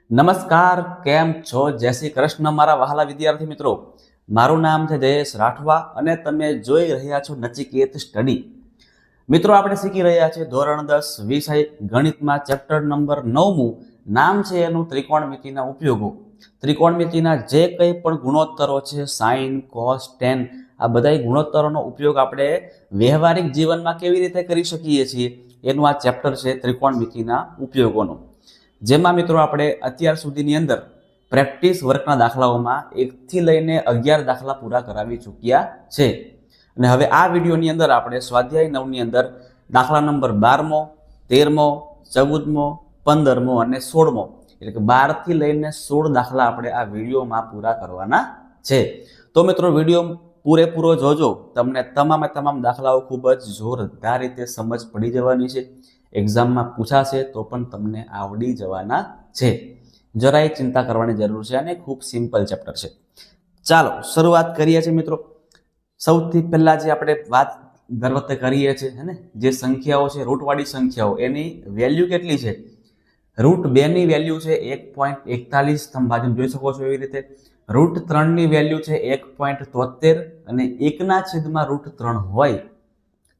નમસ્કાર, કેમ છો? જય શ્રી કૃષ્ણ મારા વહાલા વિદ્યાર્થી મિત્રો. મારું નામ છે જયેશ રાઠવા અને તમે જોઈ રહ્યા છો નચિકેત સ્ટડી. મિત્રો, આપણે શીખી રહ્યા છીએ ધોરણ 10 વિષય ગણિતમાં ચેપ્ટર નંબર 9. નામ છે એનું ત્રિકોણમિતિના ઉપયોગો. ત્રિકોણમિતિના જે કંઈ પણ ગુણોત્તરો છે, સાઇન, કોસ, ટેન, આ બધા ગુણોત્તરોનો ઉપયોગ આપણે વ્યવહારિક જીવનમાં કેવી રીતે કરી શકીએ છીએ એનું આ ચેપ્ટર છે ત્રિકોણમિતિના ઉપયોગોનું. જેમાં મિત્રો આપણે અત્યાર સુધીની અંદર પ્રેક્ટિસ વર્કના દાખલાઓમાં 1 થી લઈને 11 દાખલા પૂરા કરાવી ચૂક્યા છે. અને હવે આ વિડીયોની અંદર આપણે સ્વાધ્યાય 9ની અંદર દાખલા નંબર 12મો, 13મો, 14મો, 15મો અને 16મો, એટલે કે 12 થી લઈને 16 દાખલા આપણે આ વિડીયોમાં પૂરા કરવાના છે. તો મિત્રો, વિડીયો પૂરેપૂરો જોજો, તમને તમામે તમામ દાખલાઓ ખૂબ જ જોરદાર રીતે સમજ પડી જવાની છે. એક્ઝામમાં પૂછાશે તો પણ તમને આવડી જવાના છે. જરાય ચિંતા કરવાની જરૂર છે અને ખૂબ સિમ્પલ ચેપ્ટર છે. ચાલો શરૂઆત કરીએ છીએ મિત્રો. સૌથી પહેલા જે આપણે વાત દર વખતે કરીએ છીએ હે ને, જે સંખ્યાઓ છે રૂટવાળી સંખ્યાઓ, એની વેલ્યુ કેટલી છે? રૂટ 2 ની વેલ્યુ છે 1.41, તમે બાજુ જોઈ શકો છો એવી રીતે. રૂટ 3 ની વેલ્યુ છે 1.73 અને 1/√3 હોય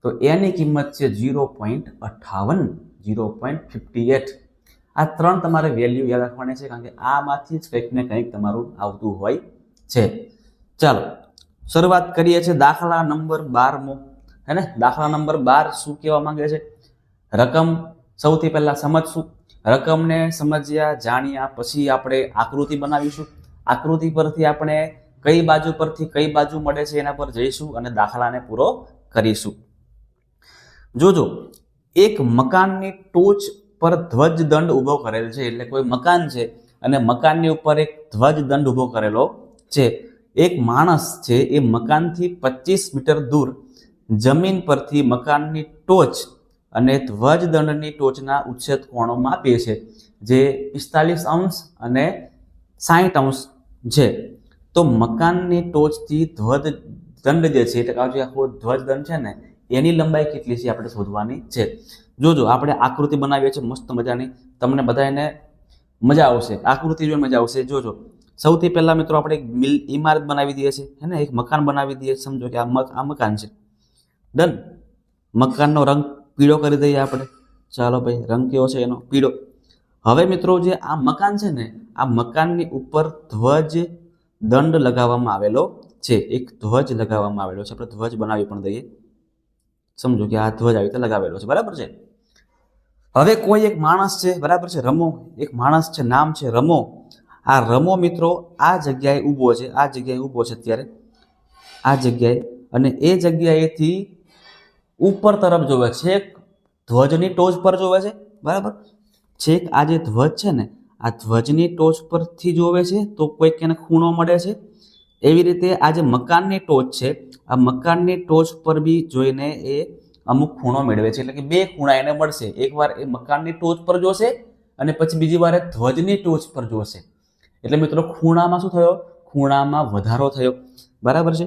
તો એની કિંમત છે 0.58, 0.58. આ ત્રણ તમારે વેલ્યુ યાદ રાખવાની છે, કારણ કે આમાંથી જ કંઈક ને કંઈક તમારું આવતું હોય છે. ચાલો શરૂઆત કરીએ છીએ દાખલા નંબર 12મો, હે ને. દાખલા નંબર 12 શું કહેવા માંગે છે? રકમ સૌથી પહેલા સમજશું. રકમને સમજ્યા જાણ્યા પછી આપણે આકૃતિ બનાવીશું. આકૃતિ પરથી આપણે કઈ બાજુ પરથી કઈ બાજુ મળે છે એના પર જઈશું અને દાખલાને પૂરો કરીશું. જોજો, એક મકાનની ટોચ પર ધ્વજદંડ ઉભો કરેલ છે, એટલે કોઈ મકાન છે અને મકાનની ઉપર એક ધ્વજદંડ ઉભો કરેલો છે. એક માણસ છે એ મકાનથી 25 મીટર દૂર જમીન પરથી મકાનની ટોચ અને ધ્વજદંડની ટોચના ઉચ્છેદ કોણો માપે છે, જે 45 અંશ અને 60 અંશ છે. તો મકાનની ટોચથી ધ્વજદંડ જે છે, એટલે આખો ધ્વજદંડ છે ને, એની લંબાઈ કેટલી છે આપણે શોધવાની છે. જોજો, આપણે આકૃતિ બનાવીએ છીએ મસ્ત મજાની, તમને બધાને મજા આવશે, આકૃતિ જોઈને મજા આવશે. જોજો, સૌથી પહેલા મિત્રો આપણે એક ઇમારત બનાવી દઈએ છીએ, હે ને, એક મકાન બનાવી દઈએ. સમજો કે આ મકાન છે. ડન. મકાનનો રંગ પીળો કરી દઈએ આપણે. ચાલો ભાઈ, રંગ કેવો છે એનો? પીળો. હવે મિત્રો, જે આ મકાન છે ને, આ મકાનની ઉપર ધ્વજ દંડ લગાવવામાં આવેલો છે. એક ધ્વજ લગાવવામાં આવેલો છે. આપણે ધ્વજ બનાવી પણ દઈએ. સમજો કે આ ધ્વજ આવી રીતે લગાવેલો છે, બરાબર છે. હવે કોઈ એક માણસ છે, બરાબર છે, રમો. એક માણસ છે, નામ છે રમો. આ રમો મિત્રો આ જગ્યાએ ઊભો છે, આ જગ્યાએ ઊભો છે અત્યારે, આ જગ્યાએ. અને એ જગ્યાએથી ઉપર તરફ જોવે છે, ધ્વજની ટોચ પર જોવે છે, બરાબર. છેક આ જે ધ્વજ છે ને, આ ધ્વજની ટોચ પરથી જોવે છે તો કોઈક એને ખૂણો મળે છે. એવી રીતે આ જે મકાનની ટોચ છે, આ મકાનની ટોચ પર બી જોઈને એ અમુક ખૂણો મેળવે છે, એટલે કે બે ખૂણા એને મળશે. એકવાર એ મકાનની ટોચ પર જોશે અને પછી બીજી વાર ધ્વજની ટોચ પર જોશે. એટલે મિત્રો, ખૂણામાં શું થયો? ખૂણામાં વધારો થયો, બરાબર છે.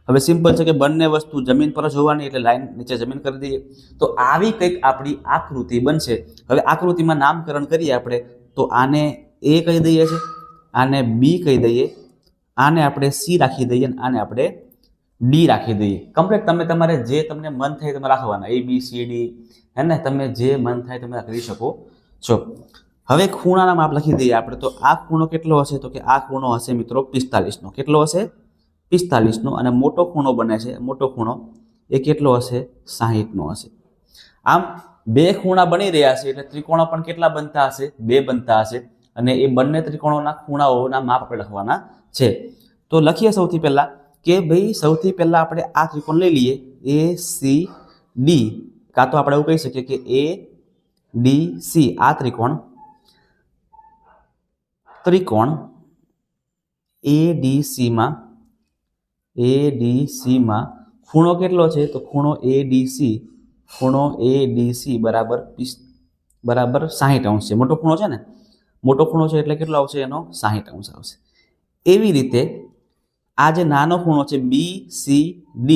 હવે સિમ્પલ છે કે બંને વસ્તુ જમીન પર જોવાની, એટલે લાઈન નીચે જમીન કરી દઈએ. તો આવી કંઈક આપણી આકૃતિ બનશે. હવે આકૃતિમાં નામકરણ કરીએ આપણે. તો આને એ કહી દઈએ છે, આને બી કહી દઈએ, આને આપણે સી રાખી દઈએ અને આને આપણે ડી રાખી દઈએ. કમ્પ્લીટ. તમે તમારે જે તમને મન થાય તમે રાખવાના, A B C D, હે ને. તમે જે મન થાય તમે કરી શકો છો. હવે ખૂણાના માપ લખી દઈએ આપણે. તો આ ખૂણો કેટલો હશે? તો કે આ ખૂણો હશે મિત્રો 45નો. કેટલો હશે? 45નો. અને મોટો ખૂણો બને છે, મોટો ખૂણો એ કેટલો હશે? 60નો હશે. આમ બે ખૂણા બની રહ્યા છે, એટલે ત્રિકોણો પણ કેટલા બનતા હશે? 2 બનતા હશે. અને એ બંને ત્રિકોણોના ખૂણાઓના માપ આપણે લખવાના છે. તો લખીએ સૌથી પહેલા કે ભાઈ, સૌથી પહેલા આપણે આ ત્રિકોણ લઈ લઈએ, ACD. કાં તો આપણે એવું કહી શકીએ કે ADC. આ ત્રિકોણ ADC માં ખૂણો કેટલો છે? તો ખૂણો ADC બરાબર 60 અંશ છે. મોટો ખૂણો છે ને, મોટો ખૂણો છે એટલે કેટલો આવશે? એનો 60 અંશ આવશે. એવી રીતે આ જે નાનો ખૂણો છે BCD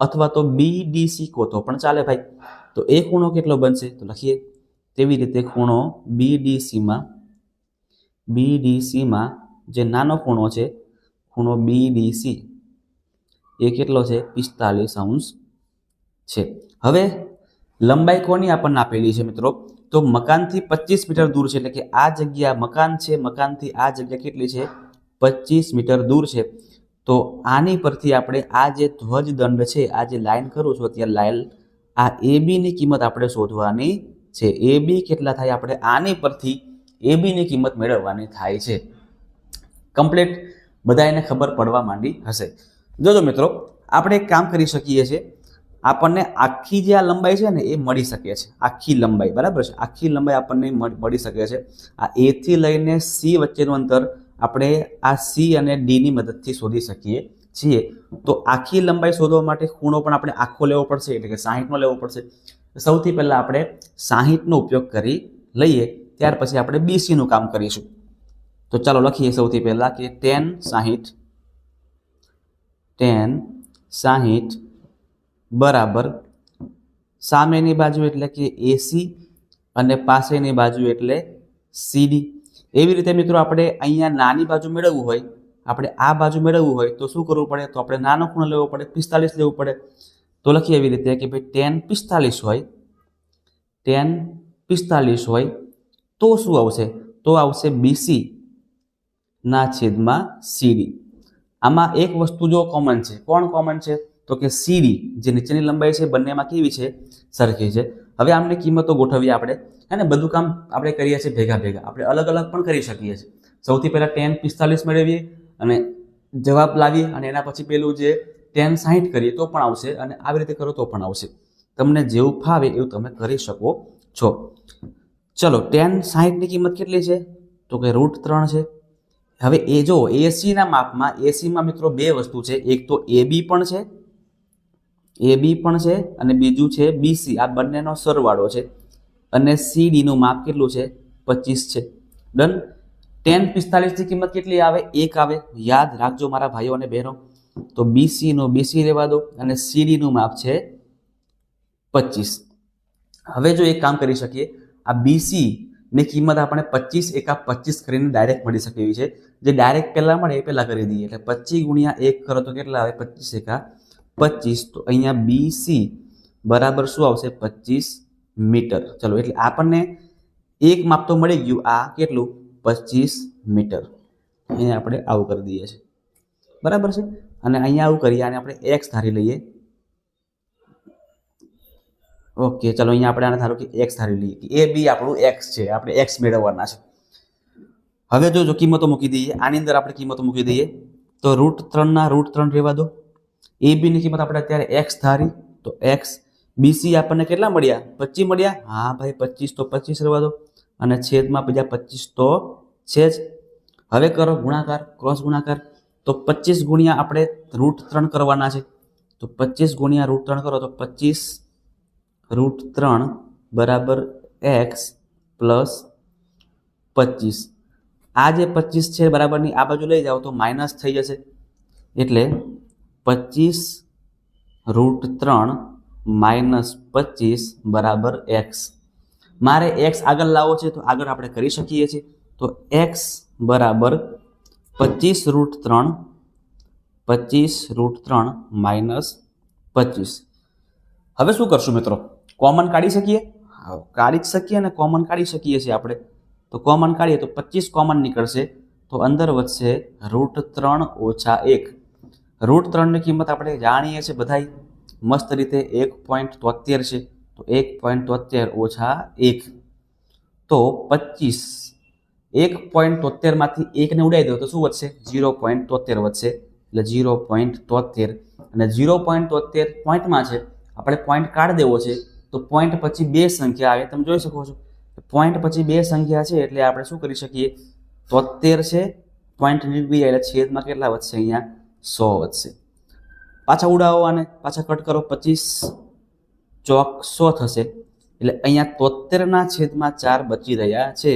અથવા તો BDC કહો તો પણ ચાલે ભાઈ. તો એ ખૂણો કેટલો બનશે? તો લખીએ. તેવી રીતે ખૂણો BDCમાં BDCમાં જે નાનો ખૂણો છે, ખૂણો BDC એ કેટલો છે? 45° છે. હવે લંબાઈ કોની આપણને આપેલી છે મિત્રો? તો મકાનથી 25 મીટર દૂર છે, એટલે કે આ જગ્યા મકાન છે, મકાનથી આ જગ્યા કેટલી છે? 25 મીટર દૂર છે. તો આની પરથી આપણે આ જે ધ્વજ દંડ છે, આ જે લાઈન કરું છું અત્યારે લાઈન, આ AB ની કિંમત આપણે શોધવાની છે. AB કેટલા થાય? આપણે આની પરથી AB ની કિંમત મેળવવાની થાય છે. કમ્પ્લીટ બધાને ખબર પડવા માંડી હશે. જોજો મિત્રો, આપણે એક કામ કરી શકીએ છીએ, આપણને આખી જે આ લંબાઈ છે ને એ મળી શકે છે. આખી લંબાઈ, બરાબર છે, આખી લંબાઈ આપણને મળી શકે છે. આ A થી લઈને C વચ્ચેનું અંતર આપણે આ C અને D ની મદદથી શોધી શકીએ છીએ. તો આખી લંબાઈ શોધવા માટે ખૂણો પણ આપણે આખો લેવો પડશે, એટલે કે 60નો લેવો પડશે. સૌથી પહેલા આપણે 60નો ઉપયોગ કરી લઈએ, ત્યાર પછી આપણે BC નું કામ કરીશું. તો ચાલો લખીએ સૌથી પહેલા કે tan 60 બરાબર સામેની બાજુ એટલે કે AC અને પાસેની બાજુ એટલે CD. એવી રીતે મિત્રો આપણે અહીંયા નાની બાજુ મેળવવું હોય, આપણે આ બાજુ મેળવવું હોય તો શું કરવું પડે? તો આપણે નાનો ખૂણો લેવો પડે, 45 લેવું પડે. તો લખીએ એવી રીતે કે ભાઈ tan 45 હોય, tan 45 હોય તો શું આવશે? તો આવશે BC ના છેદમાં CD. આમાં એક વસ્તુ જો કોમન છે, કોણ કોમન છે? તો કે CD જે નીચેની લંબાઈ છે બંનેમાં કેવી છે? સરખી છે. હવે આમની કિંમતો ગોઠવીએ આપણે, હે ને? બધું કામ આપણે કરીએ છીએ ભેગા ભેગા, આપણે અલગ અલગ પણ કરી શકીએ છીએ. સૌથી પહેલા tan 45 મેળવીએ અને જવાબ લાવીએ, અને એના પછી પેલું જે tan 60 કરીએ તો પણ આવશે, અને આવી રીતે કરો તો પણ આવશે. તમને જેવું ફાવે એવું તમે કરી શકો છો. ચલો, tan 60 ની કિંમત કેટલી છે? તો કે √3 છે. હવે એ જો AC ના માપમાં, AC માં મિત્રો બે વસ્તુ છે, એક તો AB પણ છે અને બીજું છે BC. આ બંનેનો સરવાળો છે, અને CD નું માપ કેટલું છે? 25 છે. ડન. tan 45 ની કિંમત કેટલી આવે? 1 આવે. યાદ રાખજો મારા ભાઈઓ અને બહેનો. તો BC નો BC રહેવા દો, અને CD નું માપ છે 25. હવે જો એક કામ કરી શકીએ, આ BC ની કિંમત આપણે 25 એકા 25 કરીને ડાયરેક્ટ મળી શકે એવી છે. જે ડાયરેક્ટ પહેલા મળે એ પહેલા કરી દઈએ, એટલે 25 ગુણ્યા 1 કરો તો કેટલા આવે? 25 એકા 25. તો અહીંયા BC બરાબર શું આવશે? 25 મીટર. ચલો, એટલે આપણને એક માપ તો મળી ગયું. આ કેટલું? 25 મીટર. અહીંયા આપણે આવું કરી દઈએ છીએ, બરાબર છે. અને અહીંયા આવું કરીએ, અને આપણે x ધારી લઈએ. ઓકે, ચલો અહીંયા આપણે આને ધારો કે x ધારી લઈએ. એ બી આપણું x છે, આપણે x મેળવવાના છે. હવે જો કિંમતો મૂકી દઈએ, આની અંદર આપણે કિંમતો મૂકી દઈએ તો √3 ના √3 રહેવા દો. AB ની કિંમત આપણે અત્યારે x ધારી, તો x. BC આપણને કેટલા મળ્યા? 25 મળ્યા. હા ભાઈ, 25 તો 25 રહેવા દો, અને છેદમાં બીજા 25 તો છે જ. હવે કરો ગુણાકાર, ક્રોસ ગુણાકાર. તો 25 ગુણ્યા આપણે √3 કરવાના છે, તો 25 ગુણ્યા √3 કરો તો 25 √3 બરાબર x પ્લસ 25. આ જે 25 છે બરાબરની આ બાજુ લઈ જાઓ તો માઇનસ થઈ જશે, એટલે 25 √3 માઇનસ 25 બરાબર x. મારે x આગળ લાવવો છે તો આગળ આપણે કરી શકીએ છીએ. તો x બરાબર 25 √3 માઇનસ 25. હવે શું કરશું મિત્રો? કોમન કાઢી શકીએ? કાઢી જ શકીએ ને, કોમન કાઢી શકીએ છીએ આપણે. તો કોમન કાઢીએ તો 25 કોમન નીકળશે, તો અંદર વધશે √3 ઓછા 1. √3 ની કિંમત આપણે જાણીએ છીએ બધાય મસ્ત રીતે 1.73 છે, તો 1.73 ઓછા 1. તો 25 1.73 માંથી 1 ને ઉડાવી દો તો શું વધશે? 0.73 વધશે, એટલે 0.73. અને 0.73 પોઈન્ટમાં છે, આપણે પોઈન્ટ કાઢી દેવો છે, તો પોઈન્ટ પછી બે સંખ્યા આવે, તમે જોઈ શકો છો. પોઈન્ટ પછી બે સંખ્યા છે, એટલે આપણે શું કરી શકીએ? 73 છે, પોઈન્ટ નીકળી જાય એટલે છેદમાં કેટલા વધશે? અહીંયા 100 વધશે. પાછા ઉડાવો આને, પાછા કટ કરો, 25 ચોક 100 થશે, એટલે અહીંયા 73/4 બચી રહ્યા છે.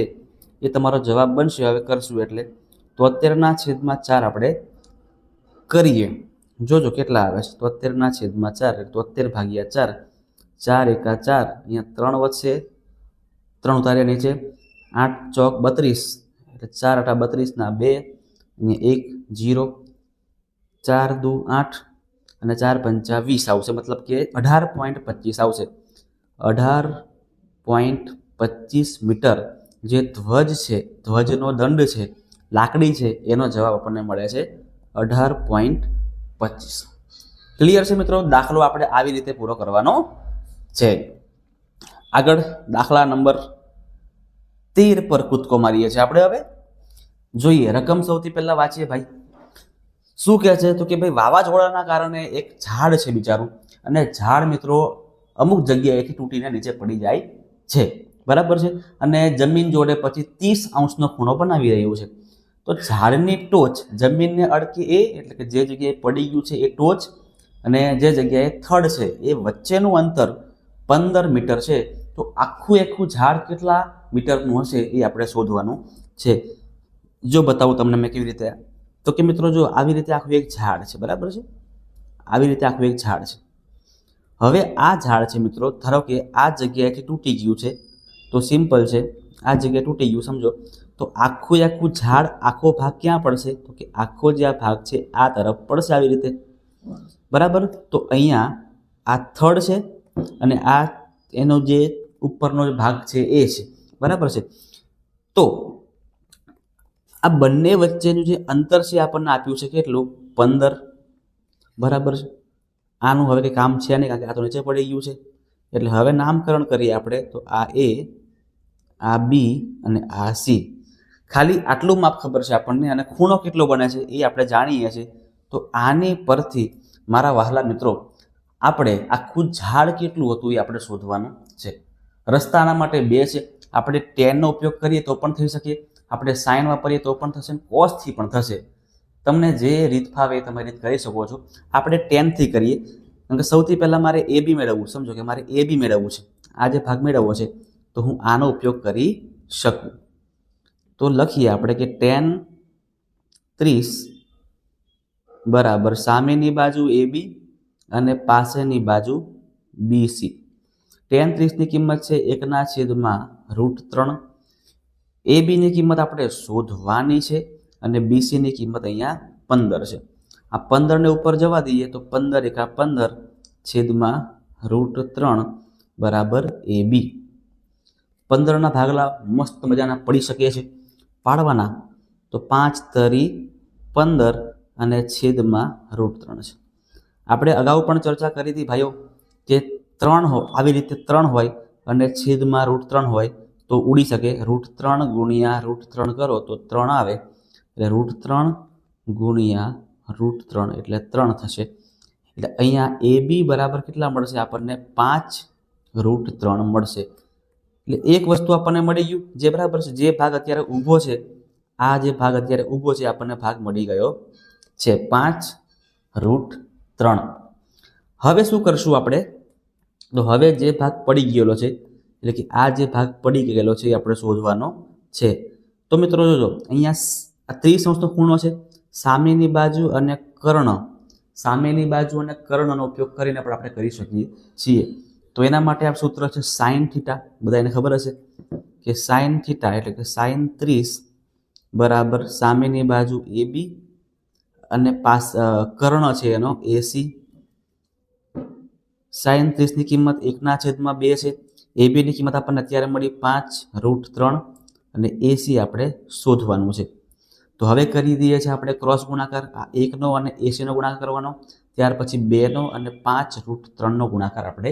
એ તમારો જવાબ બનશે. હવે કરશું એટલે 73/4 આપણે કરીએ. જોજો કેટલા આવે છે. 73/4 73/4, 4 એકા 4, અહીંયા 3 વધશે, 3 ઉતાર્યા નીચે, 8 ચોક 32, એટલે 4 × 32 2, અહીંયા 1 0, 4 2 8 અને 4 5 20 આવશે, મતલબ કે 18.25 આવશે. 18.25 મીટર જે ધ્વજ છે, ધ્વજનો દંડ છે, લાકડી છે, એનો જવાબ આપણને મળે છે 18.25. ક્લિયર છે મિત્રો? દાખલો આપણે આવી રીતે પૂરો કરવાનો છે. આગળ દાખલા નંબર 13 પર કૂદકો મારીએ છીએ આપણે. હવે જોઈએ રકમ સૌથી પહેલા વાંચીએ ભાઈ. શું કહે છે? તો કે ભાઈ વાવાઝોડાના કારણે એક ઝાડ છે બિચારું, અને ઝાડ મિત્રો અમુક જગ્યાએથી તૂટીને નીચે પડી જાય છે, બરાબર છે, અને જમીન જોડે પછી 30 અંશનો ખૂણો બનાવી રહ્યું છે. તો ઝાડની ટોચ જમીનને અડકે એ, એટલે કે જે જગ્યાએ પડી ગયું છે એ ટોચ, અને જે જગ્યાએ થડ છે એ વચ્ચેનું અંતર 15 મીટર છે. તો આખું ઝાડ કેટલા મીટરનું હશે એ આપણે શોધવાનું છે. જો બતાવું તમને મેં કેવી રીતે. તો કે મિત્રો જો આવી રીતે આખું એક ઝાડ છે, બરાબર છે, આવી રીતે આખું એક ઝાડ છે. હવે આ ઝાડ છે મિત્રો, ધારો કે આ જગ્યાએથી તૂટી ગયું છે, તો સિમ્પલ છે, આ જગ્યાએ તૂટી ગયું સમજો, તો આખું ઝાડ આખો ભાગ ક્યાં પડશે? તો કે આખો જે આ ભાગ છે આ તરફ પડશે આવી રીતે, બરાબર. તો અહીંયા આ થડ છે અને આ એનો જે ઉપરનો ભાગ છે એ છે, બરાબર છે. તો આ બંને વચ્ચેનું જે અંતર છે આપણને આપ્યું છે કેટલું? 15, બરાબર છે. આનું હવે કંઈ કામ છે નહીં, કારણ કે આ તો નીચે પડી ગયું છે. એટલે હવે નામકરણ કરીએ આપણે. તો આ એ, આ બી અને આ સી. ખાલી આટલું માપ ખબર છે આપણને, અને ખૂણો કેટલો બને છે એ આપણે જાણીએ છીએ. તો આની પરથી મારા વહાલા મિત્રો આપણે આખું ઝાડ કેટલું હતું એ આપણે શોધવાનું છે. રસ્તાના માટે 2 છે. આપણે ટેનનો ઉપયોગ કરીએ તો પણ થઈ શકે, આપણે સાઇન વાપરીએ તો પણ થશે, કોસથી પણ થશે. તમને જે રીત ફાવે તમે રીત કરી શકો છો. આપણે 10થી કરીએ, કારણ કે સૌથી પહેલાં મારે એ બી મેળવવું. સમજો કે મારે એ બી મેળવવું છે, આ જે ભાગ મેળવવો છે, તો હું આનો ઉપયોગ કરી શકું. તો લખીએ આપણે કે 10 30 બરાબર સામેની બાજુ એ બી અને પાસેની બાજુ BC. 10 30ની કિંમત છે 1/√3. એ બીની કિંમત આપણે શોધવાની છે, અને BCની કિંમત અહીંયા 15 છે. આ 15ને ઉપર જવા દઈએ તો 15 × 15/√3 બરાબર AB. 15ના ભાગલા મસ્ત મજાના પડી શકે છે, પાડવાના. તો 5 તરી 15 અને /√3 છે. આપણે અગાઉ પણ ચર્ચા કરી હતી ભાઈઓ કે 3 આવી રીતે 3 હોય અને /√3 હોય તો ઉડી શકે. √3 × √3 કરો તો 3 આવે, એટલે √3 × √3 એટલે 3 થશે. એટલે અહીંયા એ બી બરાબર કેટલા મળશે આપણને? 5√3 મળશે. એટલે એક વસ્તુ આપણને મળી ગયું, જે બરાબર છે, જે ભાગ અત્યારે ઊભો છે, આ જે ભાગ અત્યારે ઊભો છે આપણને ભાગ મળી ગયો છે 5√3. હવે શું કરશું આપણે? તો હવે જે ભાગ પડી ગયેલો છે, એટલે કે આ જે ભાગ પડી ગયેલો છે એ આપણે શોધવાનો છે. તો મિત્રો જોજો અહીંયા 30 અંશનો ખૂણો છે, સામેની બાજુ અને કર્ણ, સામેની બાજુ અને કર્ણનો ઉપયોગ કરીને પણ આપણે કરી શકીએ છીએ. તો એના માટે આ સૂત્ર છે sin θ. બધાને ખબર હશે કે sin θ એટલે કે sin 30 બરાબર સામેની બાજુ AB અને કર્ણ છે એનો AC. sin 30ની કિંમત 1/2 છે. એબીની કિંમત આપણને અત્યારે મળી 5√3 અને AC આપણે શોધવાનું છે. તો હવે કરી દઈએ છીએ આપણે ક્રોસ ગુણાકાર. આ 1નો અને AC નો ગુણાકાર કરવાનો, ત્યાર પછી 2નો અને 5√3નો ગુણાકાર આપણે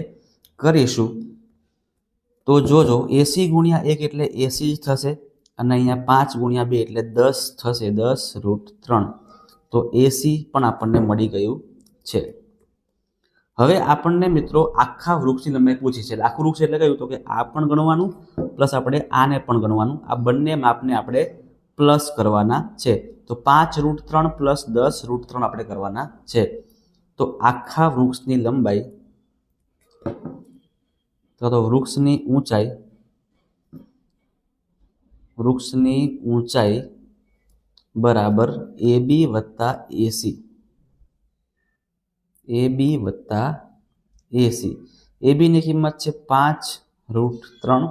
કરીશું. તો જોજો AC × 1 એટલે AC જ થશે, અને અહીંયા 5 × 2 એટલે 10 થશે, 10√3. તો AC પણ આપણને મળી ગયું છે. હવે આપણને મિત્રો આખા વૃક્ષની લંબાઈ પૂછી છે. આખું વૃક્ષ એટલે કયું? તો કે આ પણ ગણવાનું પ્લસ આપણે આને પણ ગણવાનું. આ બંને માપને આપણે પ્લસ કરવાના છે. તો 5√3 પ્લસ 10√3 આપણે કરવાના છે. તો આખા વૃક્ષની લંબાઈ, તો વૃક્ષની ઊંચાઈ બરાબર AB વત્તા AC. AB વત્તા AC. ABની કિંમત છે 5√3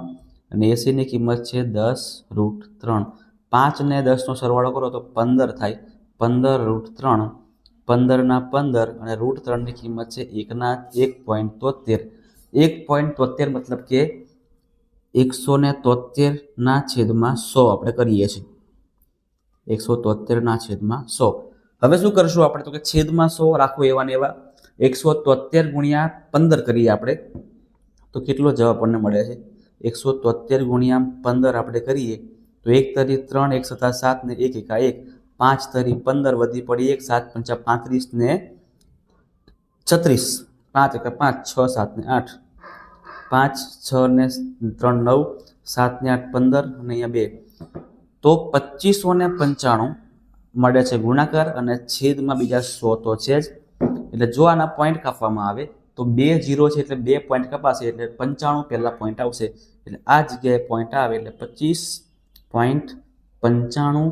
અને ACની કિંમત છે 10√3. 5 ને 10 નો સરવાળો કરો તો 15 થાય. 15√3, 15 ના 15 અને √3 ની કિંમત છે 1/1.73. 1.73 મતલબ કે 173/100 આપણે કરીએ છીએ. 173/100. હવે શું કરશું આપણે? તો કે છેદમાં 100 રાખવું એવા ને એવા. 173 ગુણ્યા 15 કરીએ આપણે તો કેટલો જવાબ આપણને મળે છે? 173 ગુણ્યા 15 આપણે કરીએ તો 1 તરી 3, 1 7 7 ને 1 એકા 1, 5 તરી 15 વધી પડી 1, 7 પંચા 35 ને 36, 5 એકા 5, 6 7 ને 8, 5 6 ને 3 9, 7 ને 8 15 અને અહીંયા 2, તો 2595 મળે છે ગુણાકાર અને છેદમાં બીજા 100 તો છે જ. એટલે જો આના પોઈન્ટ કાપવામાં આવે તો 2 0 છે એટલે 2 પોઈન્ટ કપાશે એટલે 95 પહેલા પોઈન્ટ આવશે. એટલે આ જગ્યાએ પોઈન્ટ આવે એટલે 25.95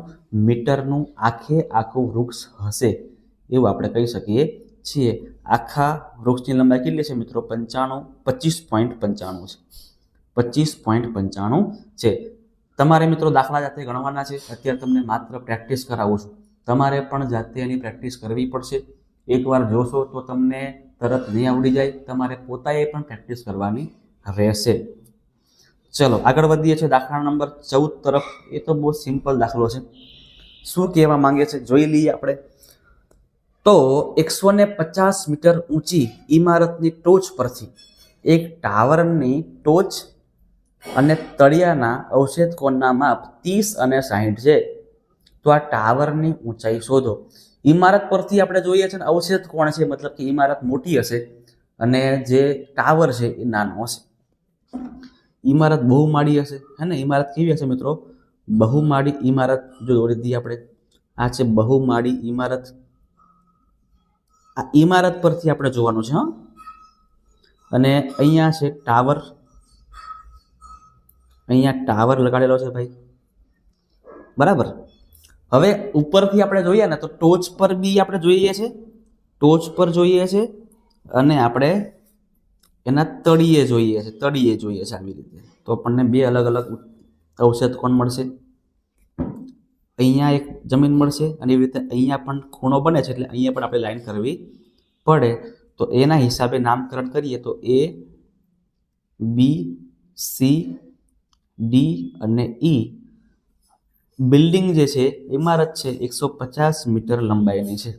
મીટરનું આખું વૃક્ષ હશે એવું આપણે કહી શકીએ છીએ. આખા વૃક્ષની લંબાઈ કેટલી છે મિત્રો? 25.95 છે. 25.95 છે. તમારે મિત્રો દાખલા જાતે ગણવાના છે. અત્યારે તમને માત્ર પ્રેક્ટિસ કરાવું છું. તમારે પણ જાતે એની પ્રેક્ટિસ કરવી પડશે. એકવાર જોશો તો તમને તરત નહીં આવડી જાય. તમારે પોતાએ પણ પ્રેક્ટિસ કરવાની રહેશે. ચલો આગળ વધીએ છીએ દાખલા નંબર 14 તરફ. એ તો બહુ સિમ્પલ દાખલો છે. શું કહેવા માંગે છે જોઈ લઈએ આપણે. તો 150 મીટર ઊંચી ઇમારતની ટોચ પરથી એક ટાવરની ટોચ અને તળિયાના અવશેષ કોણના માપ 30 અને 60 છે. તો આ ટાવરની ઊંચાઈ શોધો. ઇમારત પરથી આપણે જોઈએ છે ને અવશેષ કોણ છે મતલબ કે ઇમારત મોટી હશે અને જે ટાવર છે એ નાનો હશે. ઇમારત બહુમાળી હશે હે ને. ઇમારત કેવી હશે મિત્રો? બહુમાળી ઇમારત. જો દોરી દઈએ આપણે. આ છે બહુમાળી ઇમારત. આ ઇમારત પરથી આપણે જોવાનું છે. અને અહીંયા છે ટાવર. અહીંયા ટાવર લગાડેલો છે ભાઈ, બરાબર. હવે ઉપરથી આપણે જોઈએ ને તો ટોચ પર બી આપણે જોઈએ છે, ટોચ પર જોઈએ છે અને આપણે એના તળિયે જોઈએ છે, તળિયે જોઈએ છે આવી રીતે. તો આપણને બે અલગ અલગ અવશેષ કોણ મળશે. અહીંયા એક જમીન મળશે અને એવી રીતે અહીંયા પણ ખૂણો બને છે એટલે અહીંયા પણ આપણે લાઈન કરવી પડે. તો એના હિસાબે નામકરણ કરીએ તો A, B, C, D અને E. બિલ્ડિંગ જે છે ઇમારત છે 150 મીટર લંબાઈની છે.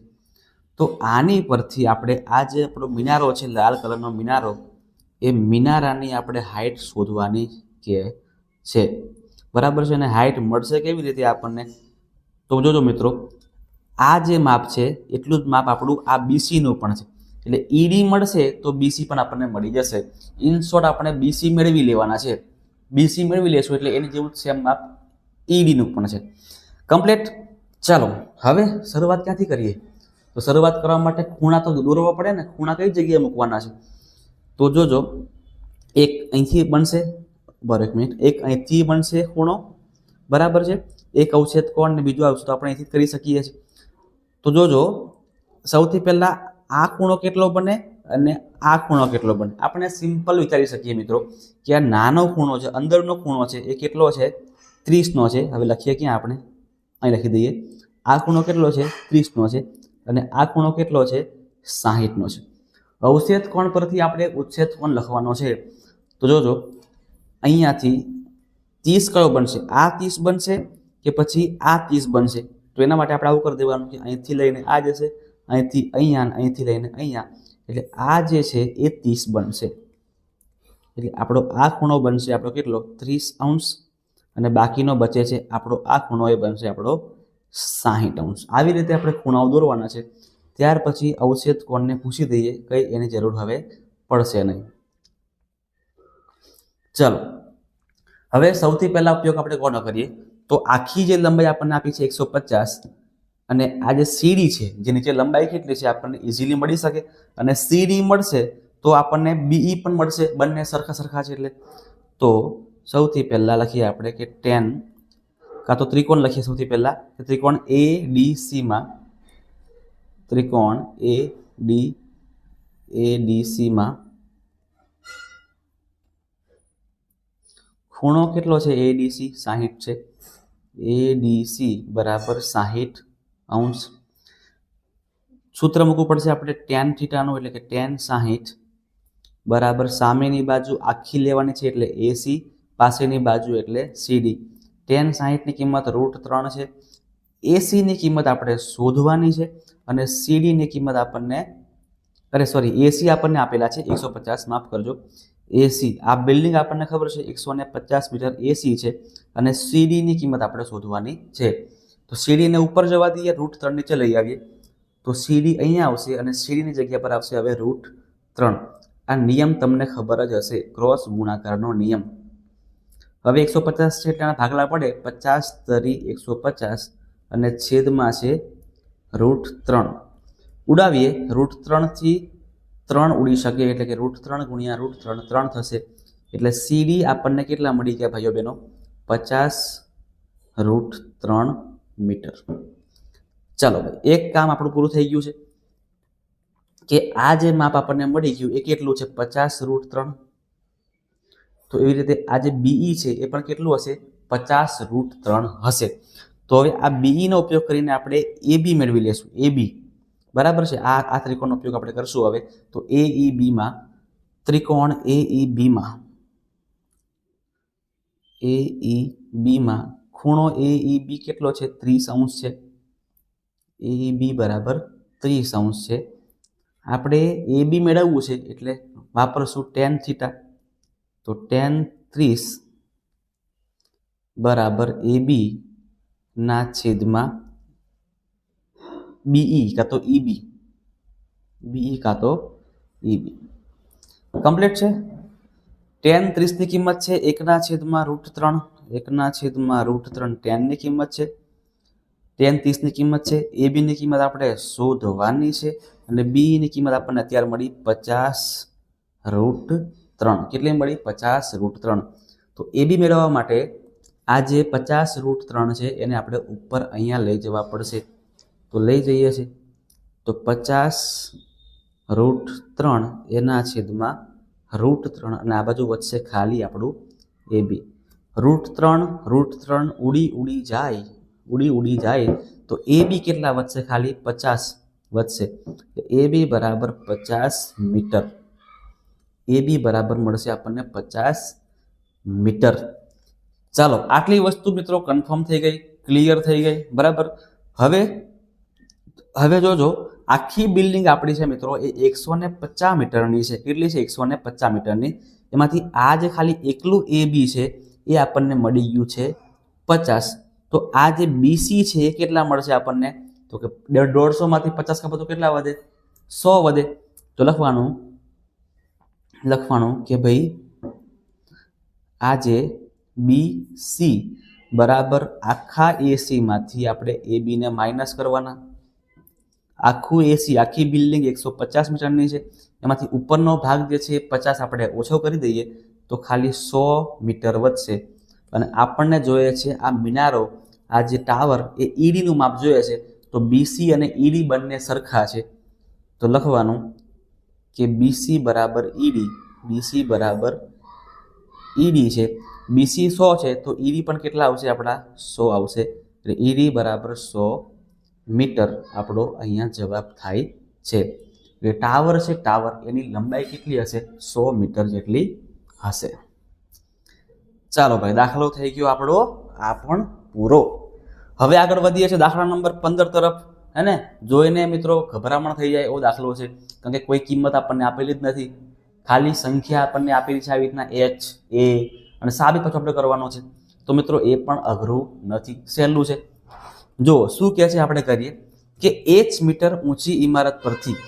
તો આની પરથી આપણે આ જે આપણો મિનારો છે લાલ કલરનો મિનારો, એ મિનારાની આપણે હાઈટ શોધવાની કે છે, બરાબર છે. અને હાઈટ મળશે કેવી રીતે આપણને? તો જોજો મિત્રો, આ જે માપ છે એટલું જ માપ આપણું આ BCનું પણ છે. એટલે ED મળશે તો BC પણ આપણને મળી જશે. ઇન શોર્ટ આપણે BC મેળવી લેવાના છે. BC મેળવી લેશું એટલે એની જેવું સેમ માપ EDનું પણ છે. કમ્પ્લીટ. ચાલો હવે શરૂઆત ક્યાંથી કરીએ? તો શરૂઆત કરવા માટે ખૂણા તો દોરવા પડે ને. ખૂણા કઈ જગ્યાએ મૂકવાના છે? તો જોજો, એક અહીંથી બનશે, એક મિનિટ, એક અહીંથી બનશે ખૂણો, બરાબર છે. એક અવશેષ કોણ ને બીજું આવશે તો આપણે અહીંથી કરી શકીએ છીએ. તો જોજો, સૌથી પહેલા આ ખૂણો કેટલો બને અને આ ખૂણો કેટલો બને. આપણે સિમ્પલ વિચારી શકીએ મિત્રો કે આ નાનો ખૂણો છે, અંદરનો ખૂણો છે, એ કેટલો છે? 30નો છે. હવે લખીએ ક્યાં આપણે? અહીં લખી દઈએ. આ ખૂણો કેટલો છે? 30નો છે. અને આ ખૂણો કેટલો છે? 60નો છે. અવશેષ કોણ પરથી આપણે ઉચ્છેદ કોણ લખવાનો છે. તો જોજો, અહીંયાથી 30 કયો બનશે? આ 30 બનશે કે પછી આ 30 બનશે? તો એના માટે આપણે આવું કરી દેવાનું કે અહીંથી લઈને આ જશે, અહીંથી અહીંયા, અહીંથી લઈને અહીંયા. એટલે આ જે છે એ 30 બનશે. એટલે આપણો આ ખૂણો બનશે આપણો કેટલો? 30° અને બાકીનો બચે છે આપણો આ ખૂણો, એ બનશે આપણો 60°. આવી રીતે આપણે ખૂણાઓ દોરવાના છે. ત્યાર પછી અવશેષ કોણને પૂછી દઈએ, કઈ એની જરૂર હવે પડશે નહીં. ચલો હવે સૌથી પહેલા ઉપયોગ આપણે કોનો કરીએ? તો આખી જે લંબાઈ આપણને આપી છે 150 અને આ જે CD છે જે નીચે લંબાઈ કેટલી છે આપણને ઇઝીલી મળી શકે. અને CD મળશે તો આપણને BE પણ મળશે, બંને સરખા છે એટલે. તો સૌથી પહેલા લખીએ આપણે કે 10, કાં તો ત્રિકોણ લખીએ સૌથી પહેલા કે ત્રિકોણ ADC માં, ત્રિકોણ ADC માં ખૂણો કેટલો છે? ADC 60 છે. ADC બરાબર 60°. સૂત્ર મૂકવું પડશે આપણે tan થીટાનું, એટલે કે tan 60 બરાબર સામેની બાજુ આખી લેવાની છે એટલે AC, પાસેની બાજુ એટલે CD. tan 60 ની કિંમત √3 છે. AC ની કિંમત આપણે શોધવાની છે અને CD ની કિંમત આપણને AC આપણને આપેલા છે 150, માફ કરજો. AC આ બિલ્ડિંગ આપણને ખબર છે 150 મીટર AC છે અને CD ની કિંમત આપણે શોધવાની છે. તો CD ને ઉપર જવા દઈએ, √3 નીચે લઈ આવીએ તો CD અહીંયા આવશે અને CD ની જગ્યા પર આવશે હવે √3. આ નિયમ તમને ખબર જ હશે, ક્રોસ ગુણાકારનો નિયમ. હવે 150 છે એટલે ભાગલા પડે, 50 તરી 150 અને છેદમાં છે √3. ઉડાવીએ, √3 થી 3 ઉડી શકે એટલે કે √3 ગુણ્યા √3 3 થશે. એટલે CD આપણને કેટલા મળી ગયા ભાઈઓ બહેનો? 50 √3 મીટર. ચાલો ભાઈ, એક કામ આપણું પૂરું થઈ ગયું છે કે આ જે માપ આપણને મળી ગયું એ કેટલું છે? 50 √3. તો એવી રીતે આ જે BE છે એ પણ કેટલું હશે? 50 √3 હશે. તો હવે આ BE નો ઉપયોગ કરીને આપણે AB મેળવી લેશું. AB બરાબર છે, આ ત્રિકોણનો ઉપયોગ આપણે કરશું હવે. તો AEB માં, ત્રિકોણ AEB માં ખૂણો AEB કેટલો છે? 30° છે. AEB બરાબર 30° છે. આપણે AB મેળવવું છે એટલે વાપરશું tan થીટા. તો tan 30 બરાબર AB ના છેદમાં BE કાં તો EB. BE કાં તો EB. કમ્પ્લીટ છે. tan 30 ની કિંમત છે 1/√3. 1/√3 tan ની કિંમત છે. tan 30 ની કિંમત છે. AB ની કિંમત આપણે શોધવાની છે અને BE ની કિંમત આપણને અત્યારે મળી 50√3. કેટલી મળી? 50√3. તો AB મેળવવા માટે આ જે 50√3 છે એને આપણે ઉપર અહીંયા લઈ જવા પડશે. તો લઈ જઈએ છીએ તો 50√3 એના છેદમાં √3 અને આ બાજુ વધશે ખાલી આપણું AB. √3 ઉડી જાય તો AB કેટલા વધશે? ખાલી 50 વધશે. AB બરાબર 50 મીટર. AB બરાબર મળશે આપણને 50 મીટર. ચાલો, આટલી વસ્તુ મિત્રો કન્ફર્મ થઈ ગઈ, ક્લિયર થઈ ગઈ, બરાબર. હવે જોજો, આખી બિલ્ડિંગ આપણી છે મિત્રો એ 150 મીટરની છે. કેટલી છે? 150 મીટરની. એમાંથી આ જે ખાલી એકલું AB છે એ આપણને મળી ગયું છે 50. તો આ જે BC છે એ કેટલા મળશે આપણને? તો કે 150 માંથી 50 કાપો તો કેટલા વધે? 100 વધે. તો લખવાનું કે ભાઈ આ જે BC બરાબર આખા AC માંથી આપણે AB ને માઇનસ કરવાના. આખું AC, આખી બિલ્ડિંગ 150 મીટરની છે, એમાંથી ઉપરનો ભાગ જે છે 50 આપણે ઓછો કરી દઈએ તો ખાલી 100 મીટર વધશે. અને આપણને જોઈએ છે આ મિનારો, આ જે ટાવર એ ED નું માપ જોઈએ છે. તો BC અને ED બંને સરખા છે. તો લખવાનું કે BC બરાબર ED. BC બરાબર ED છે. BC 100 છે તો ED પણ કેટલા આવશે? આપણા 100 આવશે. એટલે ED બરાબર 100 મીટર આપણો અહીંયા જવાબ થાય છે. એટલે ટાવર છે, ટાવર એની લંબાઈ કેટલી હશે? 100 મીટર જેટલી હશે. ચાલો ભાઈ, દાખલો થઈ ગયો આપણો આ પણ પૂરો. હવે આગળ વધીએ છીએ દાખલા નંબર 15 તરફ. હે ને? જોઈને મિત્રો ગભરામણ થઈ જાય એવો દાખલો છે, કારણ કે કોઈ કિંમત આપણને આપેલી જ નથી. ખાલી સંખ્યા આપણને આપેલી છે આવી રીતના H, A અને સાબિત પછી આપણે કરવાનો છે. તો મિત્રો એ પણ અઘરું નથી, સહેલું છે. જો શું કહે છે આપણે કરીએ કે H મીટર ઊંચી ઇમારત પરથી,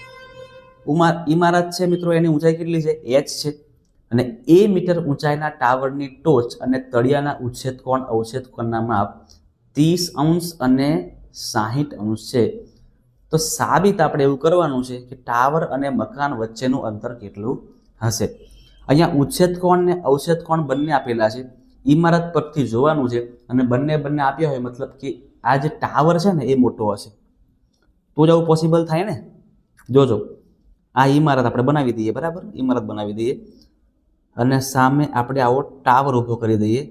ઇમારત છે મિત્રો એની ઊંચાઈ કેટલી છે? H છે. અને A મીટર ઊંચાઈના ટાવરની ટોચ અને તળિયાના અવછેદ કોણના માપ 30° અને 60° છે. તો સાબિત આપણે એવું કરવાનું છે કે ટાવર અને મકાન વચ્ચેનું અંતર કેટલું હશે. અહીંયા ઉચ્છેદ કોણ ને અવછેદ કોણ બંને આપેલા છે. ઇમારત પરથી જોવાનું છે અને બંને આપ્યા હોય મતલબ કે આ જે ટાવર છે ને એ મોટો હશે તો જ આવું પોસિબલ થાય ને. જોજો, આ ઇમારત આપણે બનાવી દઈએ, બરાબર. ઇમારત બનાવી દઈએ અને સામે આપણે આવો ટાવર ઊભો કરી દઈએ.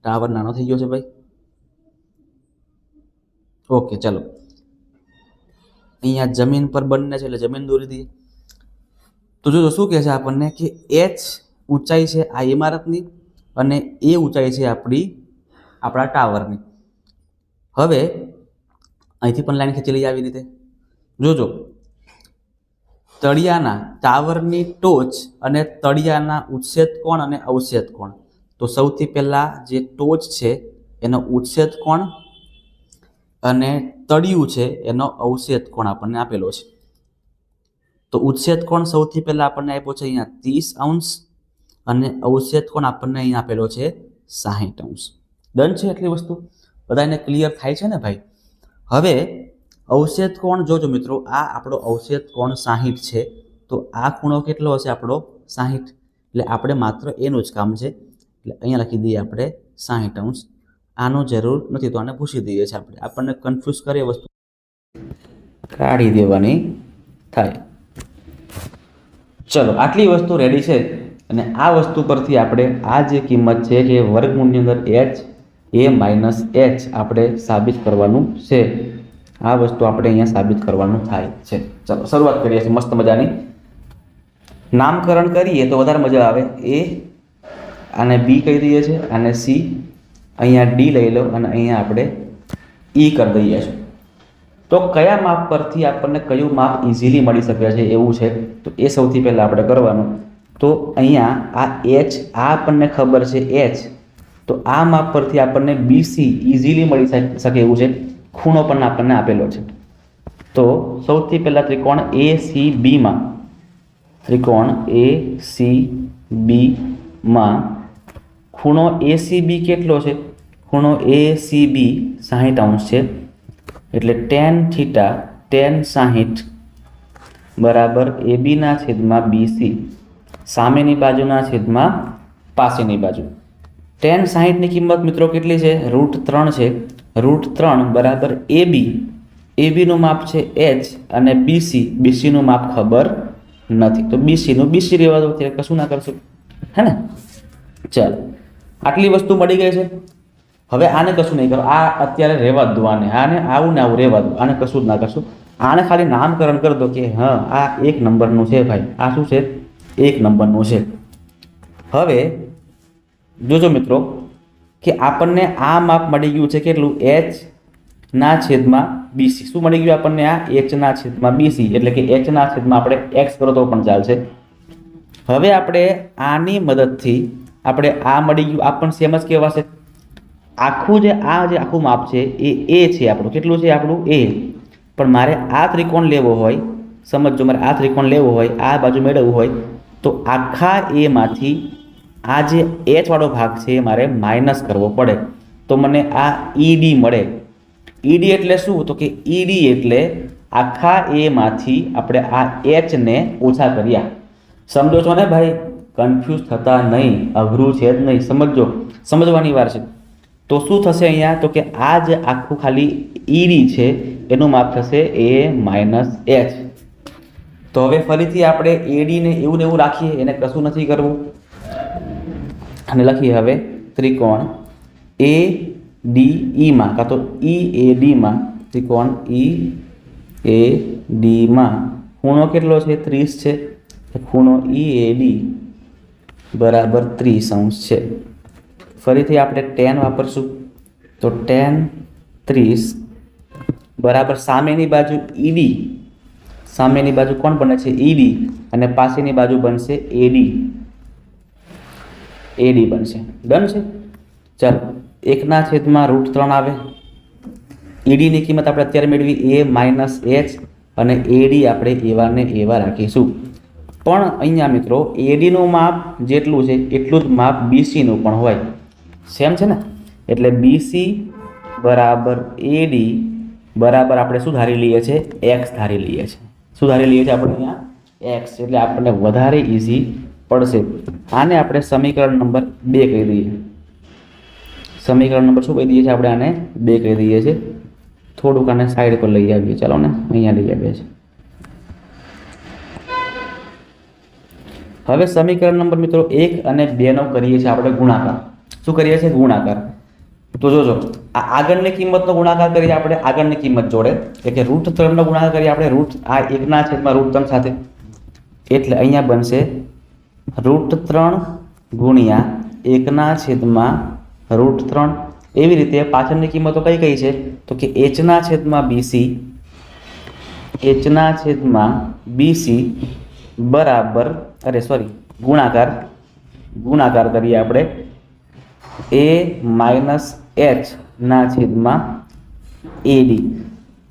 ટાવર નાનો થઈ ગયો છે ભાઈ. ઓકે ચલો, અહીંયા જમીન પર બંને છે એટલે જમીન દોરી દઈએ. તો જો શું કહે છે આપણને કે એચ ઊંચાઈ છે આ ઇમારતની અને એ ઊંચાઈ છે આપણા ટાવરની. હવે અહીંથી પણ લાઈન ખેંચી લઈએ આવી રીતે. જોજો, તળિયાના ટાવરની ટોચ અને તળિયાના ઉચ્છેદ કોણ અને અવક્ષેદ કોણ. તો સૌથી પહેલા જે ટોચ છે એનો ઉચ્છેદ કોણ અને તળિયું છે એનો અવક્ષેદ કોણ આપણને આપેલો છે. તો ઉચ્છેદ કોણ સૌથી પહેલા આપણને આપ્યો છે અહીંયા 30° અને અવક્ષેદ કોણ આપણને અહીંયા આપેલો છે 60°. ડન છે એટલી વસ્તુ? બધાને ક્લિયર થાય છે ને ભાઈ? હવે અવક્ષેદ કોણ જોજો મિત્રો, આ આપણો અવક્ષેદ કોણ 60 છે. તો આ ખૂણો કેટલો હશે આપણો 60, એટલે આપણે માત્ર એનું જ કામ છે એટલે અહીંયા લખી દઈએ આપણે 60°. આનો જરૂર નથી તો આને પૂછી દઈએ છીએ આપણે, આપણને કન્ફ્યુઝ કરે વસ્તુ કાઢી દેવાની થાય. ચલો આટલી વસ્તુ રેડી છે અને આ વસ્તુ પરથી આપણે આ જે કિંમત છે કે વર્ગમૂળની અંદર h આપણે સાબિત કરવાનું છે. આ વસ્તુ આપણે અહીંયા સાબિત કરવાનું થાય છે. ચલો શરૂઆત કરીએ છીએ મસ્ત મજાની. નામકરણ કરીએ તો વધારે મજા આવે. એ આને બી કહી દઈએ છીએ, આને સી, અહીંયા ડી લઈ લો અને અહીંયા આપણે ઈ કરી દઈએ છીએ. તો કયા માપ પરથી આપણને કયું માપ ઇઝીલી મળી શકે છે એવું છે તો એ સૌથી પહેલાં આપણે કરવાનું. તો અહીંયા આ એચ, આ આપણને ખબર છે એચ, તો આ માપ પરથી આપણને બીસી ઇઝીલી મળી શકે એવું છે. ખૂણો પણ આપણને આપેલો છે. તો સૌથી પહેલાં ત્રિકોણ ACBમાં ખૂણો ACB કેટલો છે? ખૂણો ACB 60° છે. એટલે tan θ tan 60 બરાબર AB/BC, સામેની બાજુના છેદમાં પાસેની બાજુ. tan 60ની કિંમત મિત્રો કેટલી છે? √3 છે. √3 બરાબર AB, ABનું માપ છે H અને BCનું માપ ખબર નથી તો BCનું BC રહેવા દો, ત્યારે કશું ના કરશું, હે ને? ચાલો આટલી વસ્તુ મળી ગઈ છે. હવે આને કશું નહીં કરો, આ અત્યારે રહેવા દો, આને આવું ને આવું રહેવા દો, આને કશું જ ના કરશું. આને ખાલી નામકરણ કરી દો કે હા આ 1 નંબરનું છે ભાઈ, આ શું છે? 1 નંબરનું છે. હવે જોજો મિત્રો કે આપણને આ માપ મળી ગયું છે કેટલું? H/BC. શું મળી ગયું આપણને? આ H/BC, એટલે કે H/માં આપણે x કરો તો પણ ચાલશે. હવે આપણે આની મદદથી આપણે આ મળી ગયું, આ પણ સેમ જ કહેવાશે. આખું જે આખું માપ છે એ A છે આપણું. કેટલું છે આપણું? A. પણ મારે આ ત્રિકોણ લેવો હોય, સમજો, મારે આ ત્રિકોણ લેવો હોય, આ બાજુ મેળવવું હોય તો આખા A આ જે H વાળો ભાગ છે એ મારે માઇનસ કરવો પડે. તો મને આ ED મળે. ED એટલે શું? તો કે ED એટલે આખા A આપણે આ H ને ઓછા કર્યા. સમજો છો ને ભાઈ? કન્ફ્યુઝ થતા નહીં, અઘરું છે જ નહીં, સમજો, સમજવાની વાર છે. તો શું થશે અહીંયા? તો કે આ જે આખું ખાલી ED છે એનું માપ થશે A-H. તો હવે ફરીથી આપણે AD ને એવું ને એવું રાખીએ, એને કશું નથી કરવું. અને લખીએ હવે ત્રિકોણ ADEમાં કાં તો EADમાં, ત્રિકોણ EADમાં ખૂણો કેટલો છે? 30 છે. ખૂણો EAD બરાબર 30° છે. ફરીથી આપણે tan વાપરશું. તો tan 30 બરાબર સામેની બાજુ ED, સામેની બાજુ કોણ બને છે? ED, અને પાસેની બાજુ બનશે AD બનશે. ડન છે? ચાલો 1/√3 આવે. EDની કિંમત આપણે અત્યારે મેળવી A-H અને AD આપણે એવા ને એવા રાખીશું. પણ અહીંયા મિત્રો ADનું માપ જેટલું છે એટલું જ માપ BCનું પણ હોય. સેમ છે ને? એટલે BC બરાબર AD બરાબર આપણે શું ધારી લઈએ છીએ? X ધારી લઈએ છીએ. શું ધારી લઈએ છીએ આપણે અહીંયા? X. એટલે આપણને વધારે ઇઝી પડશે. આને આપણે સમીકરણ નંબર 2 કહી દઈએ. સમીકરણ નંબર શું કહી દઈએ છીએ આપણે? આને 2 કહી દઈએ છીએ. થોડુંક આને સાઈડ પર લઈ આવીએ. ચાલો ને અહીંયા લઈ આવીએ છીએ. હવે સમીકરણ નંબર મિત્રો 1 અને 2 નો કરીએ છીએ આપણે ગુણાકાર. શું કરીએ છીએ? ગુણાકાર. તો જોજો આ આગળની કિંમતનો ગુણાકાર કરીએ આપણે આગળની કિંમત જોડે એટલે કે √3 નો ગુણાકાર કરીએ આપણે √1/3 સાથે એટલે અહીંયા બનશે √3 ગુણ્યા 1/√3. એવી રીતે પાછળની કિંમતો કઈ કઈ છે તો કે h/BC બરાબર ગુણાકાર કરીએ આપણે A-H/AD.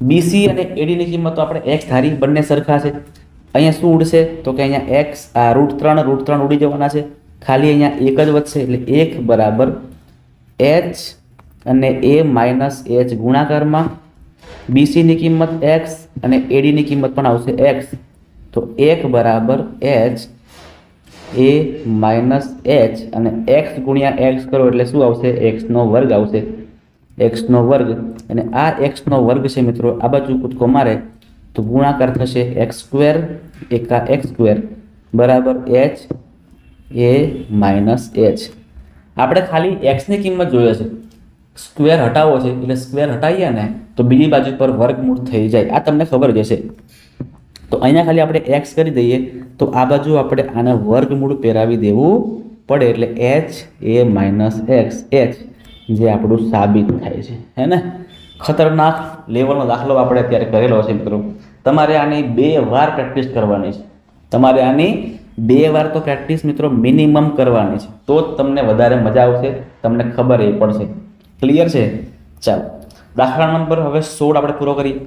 BC અને AD ની કિંમતો આપણે x ધારી બંને સરખા છે. અહીંયા શું ઉડશે તો કે અહીંયા x આ √3 ઉડી જવાના છે, ખાલી અહીંયા એક જ વધશે એટલે 1 બરાબર h અને A-H ગુણાકારમાં BC ની કિંમત x અને AD ની કિંમત પણ આવશે x, તો 1 બરાબર h A-H અને x ગુણ્યા x કરો એટલે શું આવશે x² આવશે, x² અને આ x² છે મિત્રો આ બાજુ કૂદકો મારે તો ગુણાકાર થશે x² એકા x² બરાબર h A-H. આપણે ખાલી x ની કિંમત જોઈએ છે, સ્ક્વેર હટાવો છે એટલે સ્ક્વેર હટાવીએ ને તો બીજી બાજુ પર વર્ગમૂળ થઈ જાય, આ તમને ખબર જ હશે. તો અહીંયા ખાલી આપણે x કરી દઈએ તો આ બાજુ આપણે આને વર્ગમૂળ પહેરાવી દેવું પડે એટલે h A-X h જે આપણું સાબિત થાય છે, હે ને. ખતરનાક લેવલનો દાખલો આપણે અત્યારે કરેલો છે મિત્રો. તમારે આની 2 વાર પ્રેક્ટિસ કરવાની છે, તમારે આની 2 વાર તો પ્રેક્ટિસ મિત્રો મિનિમમ કરવાની છે, તો જ તમને વધારે મજા આવશે, તમને ખબર એ પડશે. ક્લિયર છે? ચાલો દાખલા નંબર હવે 16 આપણે પૂરો કરીએ.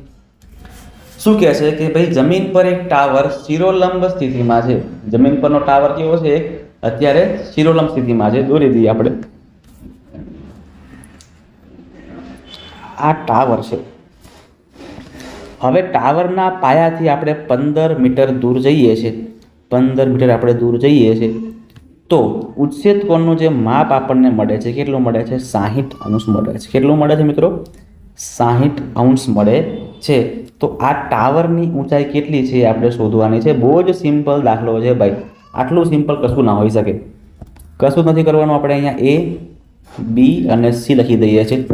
શું કહે છે કે ભાઈ જમીન પર એક ટાવર શિરોલંબ સ્થિતિમાં છે. જમીન પરનો ટાવર કેવો છે? અત્યારે શિરોલંબ સ્થિતિમાં છે. દોરી દઈએ આપણે. આ ટાવર છે. હવે ટાવરના પાયાથી આપણે 15 મીટર દૂર જઈએ છીએ, 15 મીટર આપણે દૂર જઈએ છીએ તો ઉચ્છેદ કોણનું જે માપ આપણને મળે છે કેટલું મળે છે? 60 અંશ મળે છે. કેટલું મળે છે મિત્રો? 60 અંશ મળે છે. તો આ ટાવરની ઊંચાઈ કેટલી છે આપણે શોધવાની છે. બહુ જ સિમ્પલ દાખલો છે ભાઈ, આટલું સિમ્પલ કશું ના હોઈ શકે. કશું નથી કરવાનું, આપણે અહીંયા A, B અને C લખી દઈએ છીએ.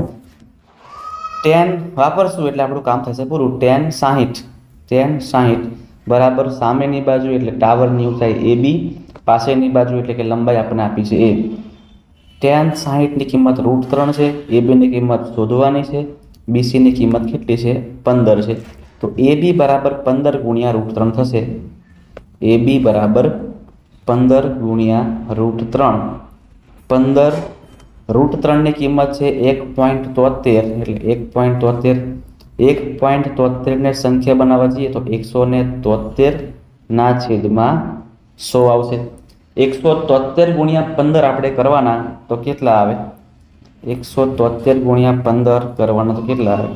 tan વાપરશું એટલે આપણું કામ થશે પૂરું. tan 60 બરાબર સામેની બાજુ એટલે ટાવરની ઊંચાઈ AB, પાસેની બાજુ એટલે કે લંબાઈ આપણને આપી છે A. tan 60 ની કિંમત √3 છે, AB ની કિંમત શોધવાની છે, BC ની કિંમત કેટલી છે? 15 છે. તો AB બરાબર 15 ગુણ્યા √3 થશે. AB બરાબર 15 ગુણ્યા √3. 15 √3 ની કિંમત છે 1.73 એટલે 1.73 ને સંખ્યા બનાવવા જઈએ તો 173/100 આવશે. 173 ગુણ્યા 15 આપણે કરવાના તો કેટલા આવે? 173 ગુણ્યા 15 કરવાના તો કેટલા આવે?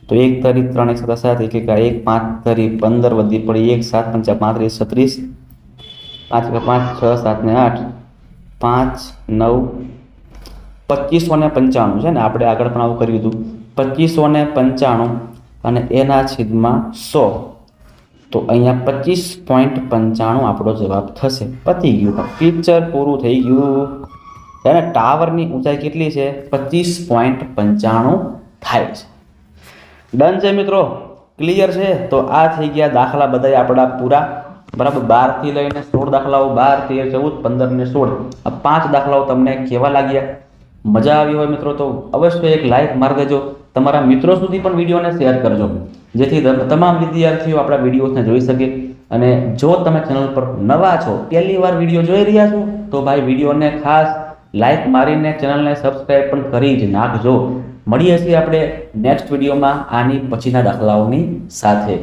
તો 1 તરી 3 1 7 1 1 5 તરી 15 વધી પડી 1 7 5 35 36 5 6 7 ને 8 5 9 2595 છે ને, આપણે આગળ પણ આવું કર્યું હતું. 2595 અને એના છેદમાં 100 તો અહીંયા 25.95 આપણો જવાબ થશે. પતી ગયું, પિક્ચર પૂરું થઈ ગયું. અને ટાવરની ઊંચાઈ કેટલી છે? 25.95 થાય છે. ડન છે મિત્રો, ક્લિયર છે? તો આ થઈ ગયા દાખલા બધા આપણા પૂરા. બરાબર, 12 થી લઈને 16 દાખલાઓ, 12 13 14 15 ને 16 આ 5 દાખલાઓ તમને કેવા લાગ્યા? મજા આવી હોય મિત્રો તો અવશ્ય એક લાઈક મારી દેજો. તમારા મિત્રો સુધી પણ વિડીયોને શેર કરજો જેથી તમામ વિદ્યાર્થીઓ આપણા વિડીયોને જોઈ શકે. અને જો તમે ચેનલ પર નવા છો, પહેલી વાર વિડીયો જોઈ રહ્યા છો તો ભાઈ વિડીયોને ખાસ લાઈક મારીને ચેનલને સબસ્ક્રાઈબ પણ કરી જ નાખજો. મળીએ છીએ આપણે નેક્સ્ટ વિડીયોમાં આની પછીના દાખલાઓની સાથે.